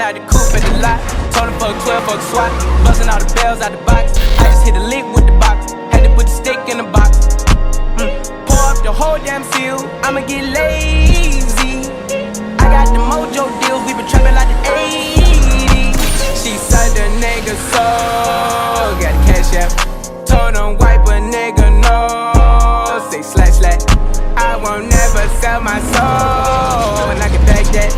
out the coupe at the lot. Told him fuck 12, fuck SWAT. Busting all the bells out the box. I just hit a lick with the box. Had to put the stick in the box. Pour up the whole damn seal. I'ma get lazy. I got the Mojo deals. We been trapping like the 80s. She said the nigga soul. Got the cash out. Told him wipe a nigga no. Say slash. I won't never sell my soul. And I can back that.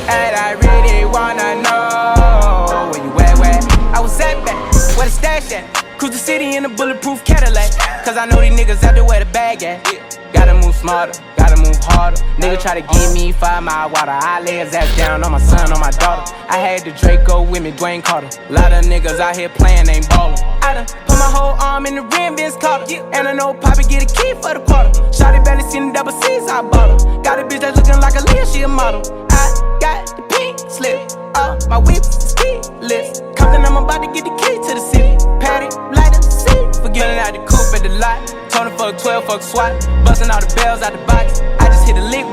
And I really wanna know where you at, where? I was at back, where the stash at? Cruise the city in a bulletproof Cadillac. Cause I know these niggas out there where the bag at. Gotta move smarter, gotta move harder. Nigga try to give me 5 mile water. I lay his ass down on my son, on my daughter. I had the Draco with me, Dwayne Carter. Lot of niggas out here playing, ain't ballin'. I done put my whole arm in the rim, Vince Carter. And I know Poppy get a key for the quarter. Shawty barely seen the double C's, I bought her. Got a bitch that's looking like a Leah, she a model. I got the pink slip, my whip is keyless. Compton, I'm about to get the key to the city. Patty, light up the seat. Forgetting out the coupe at the lot. Told him fuck 12, fuck SWAT. Busting all the bells out the box. I just hit a lick